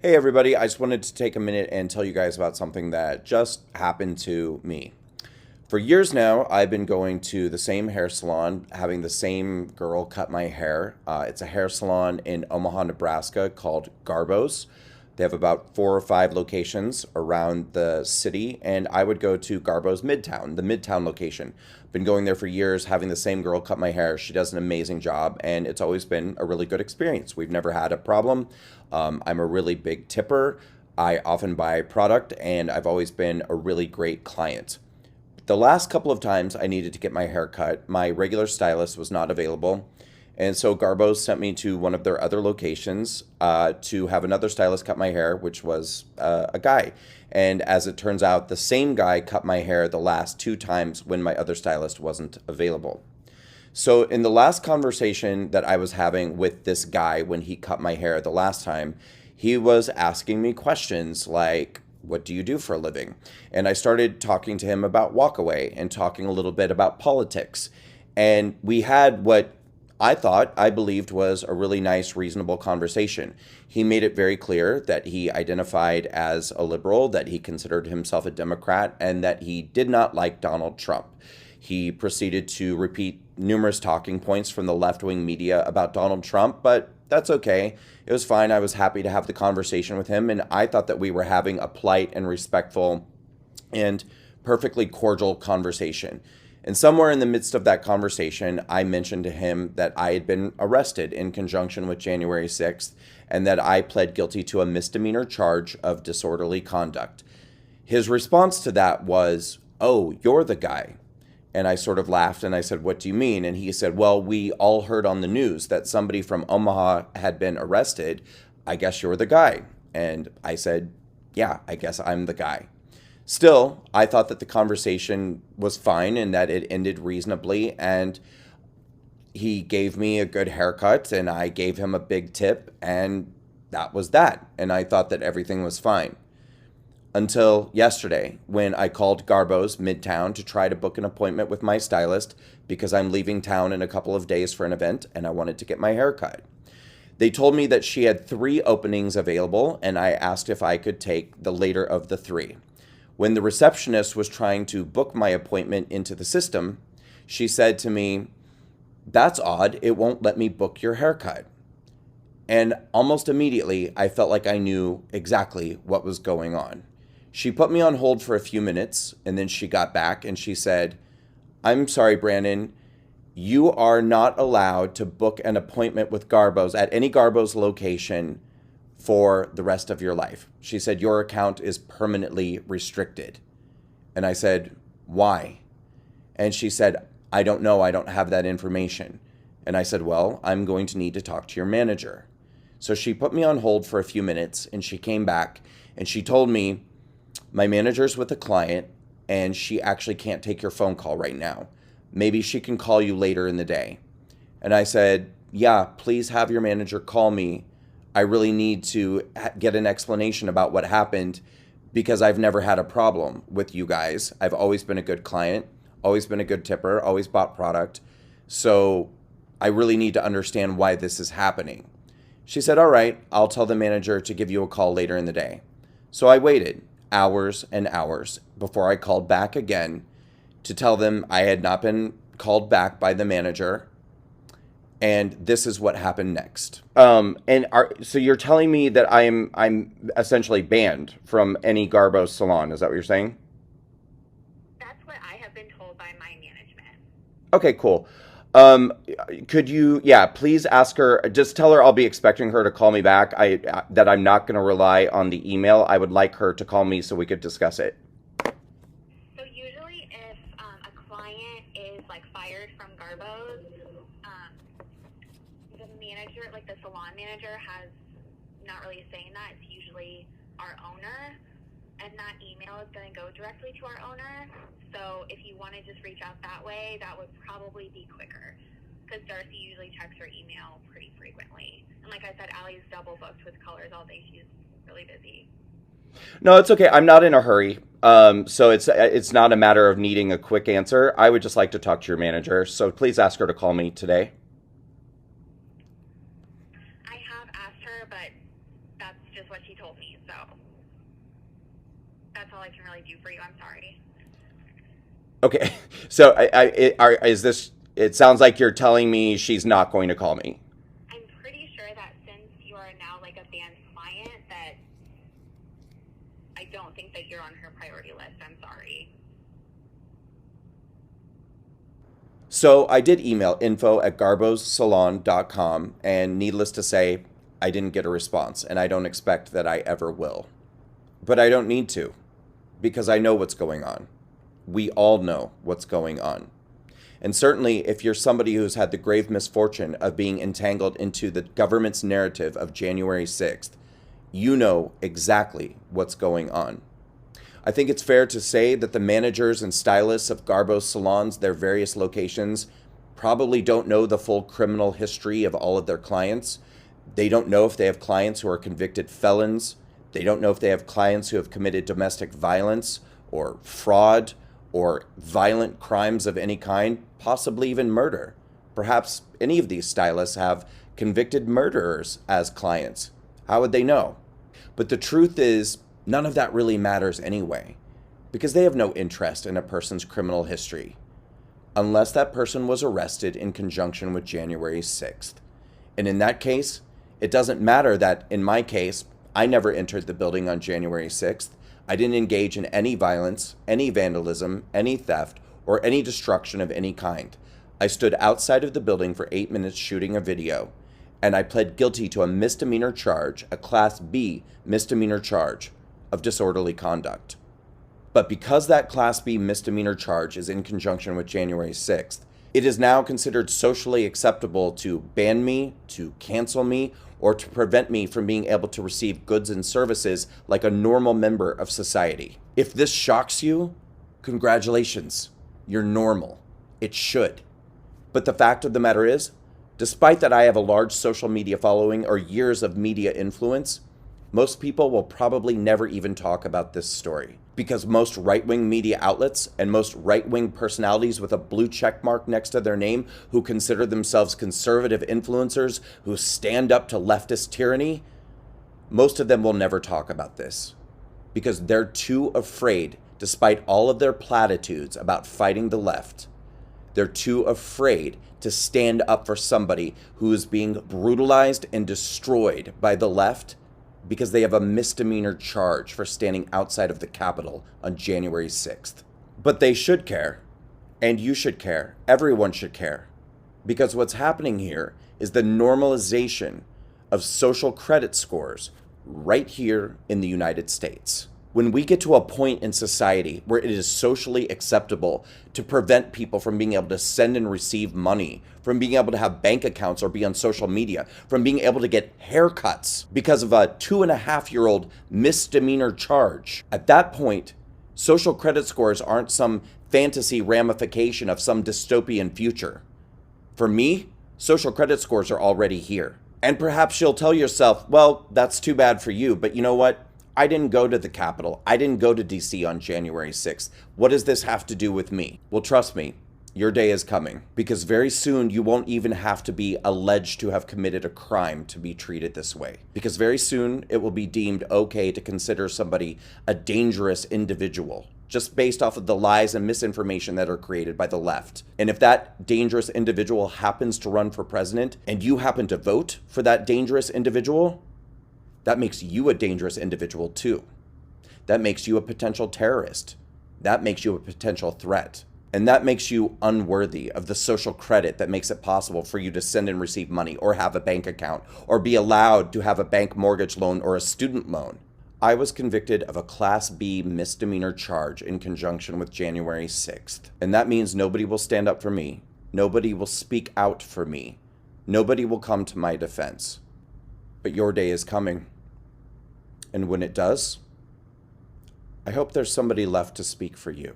Hey everybody, I just wanted to take a minute and tell you guys about something that just happened to me. For years now, I've been going to the same hair salon, having the same girl cut my hair. It's a hair salon in Omaha, Nebraska called Garbo's. They have about 4 or 5 locations around the city, and I would go to Garbo's Midtown, the Midtown location. Been going there for years, having the same girl cut my hair. She does an amazing job, and it's always been a really good experience. We've never had a problem. I'm a really big tipper. I often buy product, and I've always been a really great client. The last couple of times I needed to get my hair cut, my regular stylist was not available. And so Garbo's sent me to one of their other locations to have another stylist cut my hair, which was a guy. And as it turns out, the same guy cut my hair the last 2 times when my other stylist wasn't available. So, in the last conversation that I was having with this guy when he cut my hair the last time, he was asking me questions like, what do you do for a living? And I started talking to him about Walkaway and talking a little bit about politics. And we had what I believed was a really nice, reasonable conversation. He made it very clear that he identified as a liberal, that he considered himself a Democrat, and that he did not like Donald Trump. He proceeded to repeat numerous talking points from the left wing media about Donald Trump, but that's okay. It was fine. I was happy to have the conversation with him, and I thought that we were having a polite and respectful and perfectly cordial conversation. And somewhere in the midst of that conversation, I mentioned to him that I had been arrested in conjunction with January 6th and that I pled guilty to a misdemeanor charge of disorderly conduct. His response to that was, "Oh, you're the guy." And I sort of laughed and I said, "What do you mean?" And he said, "Well, we all heard on the news that somebody from Omaha had been arrested. I guess you're the guy." And I said, "Yeah, I guess I'm the guy." Still, I thought that the conversation was fine and that it ended reasonably. And he gave me a good haircut and I gave him a big tip. And that was that. And I thought that everything was fine until yesterday when I called Garbo's Midtown to try to book an appointment with my stylist because I'm leaving town in a couple of days for an event and I wanted to get my hair cut. They told me that she had 3 openings available and I asked if I could take the later of the 3. When the receptionist was trying to book my appointment into the system, she said to me, "That's odd, it won't let me book your haircut." And almost immediately, I felt like I knew exactly what was going on. She put me on hold for a few minutes, and then she got back and she said, "I'm sorry, Brandon, you are not allowed to book an appointment with Garbo's at any Garbo's location for the rest of your life." She said, "Your account is permanently restricted." And I said, "Why?" And she said, "I don't know. I don't have that information." And I said, "Well, I'm going to need to talk to your manager." So she put me on hold for a few minutes and she came back and she told me, "My manager's with a client and she actually can't take your phone call right now. Maybe she can call you later in the day." And I said, "Yeah, please have your manager call me. I really need to get an explanation about what happened because I've never had a problem with you guys. I've always been a good client, always been a good tipper, always bought product. So I really need to understand why this is happening." She said, "All right, I'll tell the manager to give you a call later in the day." So I waited hours and hours before I called back again to tell them I had not been called back by the manager. And this is what happened next. So you're telling me that I'm essentially banned from any Garbo salon. Is that what you're saying? That's what I have been told by my management. Okay, cool. Um, could you, yeah, please ask her, just tell her I'll be expecting her to call me back. That I'm not going to rely on the email. I would like her to call me so we could discuss it. So usually, if a client is like fired from Garbo's, um, the manager, like the salon manager, has not really saying that. It's usually our owner, and that email is going to go directly to our owner. So if you want to just reach out that way, that would probably be quicker. Because Darcy usually checks her email pretty frequently. And like I said, Allie's double booked with colors all day. She's really busy. No, it's okay. I'm not in a hurry. So it's not a matter of needing a quick answer. I would just like to talk to your manager. So please ask her to call me today. I have asked her, but that's just what she told me. So that's all I can really do for you. I'm sorry. Okay, so is this? It sounds like you're telling me she's not going to call me. I'm pretty sure that since you are now like a banned client, that I don't think that you're on her priority list. I'm sorry. So I did email info@garbossalon.com, and needless to say, I didn't get a response, and I don't expect that I ever will. But I don't need to, because I know what's going on. We all know what's going on. And certainly, if you're somebody who's had the grave misfortune of being entangled into the government's narrative of January 6th, you know exactly what's going on. I think it's fair to say that the managers and stylists of Garbo's salons, their various locations, probably don't know the full criminal history of all of their clients. They don't know if they have clients who are convicted felons. They don't know if they have clients who have committed domestic violence or fraud or violent crimes of any kind, possibly even murder. Perhaps any of these stylists have convicted murderers as clients. How would they know? But the truth is, none of that really matters anyway, because they have no interest in a person's criminal history, unless that person was arrested in conjunction with January 6th. And in that case, it doesn't matter that, in my case, I never entered the building on January 6th. I didn't engage in any violence, any vandalism, any theft, or any destruction of any kind. I stood outside of the building for 8 minutes shooting a video, and I pled guilty to a misdemeanor charge, a Class B misdemeanor charge of disorderly conduct. But because that Class B misdemeanor charge is in conjunction with January 6th, it is now considered socially acceptable to ban me, to cancel me, or to prevent me from being able to receive goods and services like a normal member of society. If this shocks you, congratulations, you're normal. It should. But the fact of the matter is, despite that I have a large social media following or years of media influence, most people will probably never even talk about this story, because most right-wing media outlets and most right-wing personalities with a blue check mark next to their name who consider themselves conservative influencers who stand up to leftist tyranny, most of them will never talk about this because they're too afraid, despite all of their platitudes about fighting the left, they're too afraid to stand up for somebody who is being brutalized and destroyed by the left because they have a misdemeanor charge for standing outside of the Capitol on January 6th. But they should care, and you should care. Everyone should care, because what's happening here is the normalization of social credit scores right here in the United States. When we get to a point in society where it is socially acceptable to prevent people from being able to send and receive money, from being able to have bank accounts or be on social media, from being able to get haircuts because of a 2.5-year-old misdemeanor charge, at that point, social credit scores aren't some fantasy ramification of some dystopian future. For me, social credit scores are already here. And perhaps you'll tell yourself, well, that's too bad for you, but you know what? I didn't go to the Capitol. I didn't go to DC on January 6th. What does this have to do with me? Well, trust me, your day is coming, because very soon you won't even have to be alleged to have committed a crime to be treated this way. Because very soon it will be deemed okay to consider somebody a dangerous individual, just based off of the lies and misinformation that are created by the left. And if that dangerous individual happens to run for president and you happen to vote for that dangerous individual, that makes you a dangerous individual too. That makes you a potential terrorist. That makes you a potential threat. And that makes you unworthy of the social credit that makes it possible for you to send and receive money or have a bank account or be allowed to have a bank mortgage loan or a student loan. I was convicted of a Class B misdemeanor charge in conjunction with January 6th. And that means nobody will stand up for me. Nobody will speak out for me. Nobody will come to my defense. But your day is coming. And when it does, I hope there's somebody left to speak for you.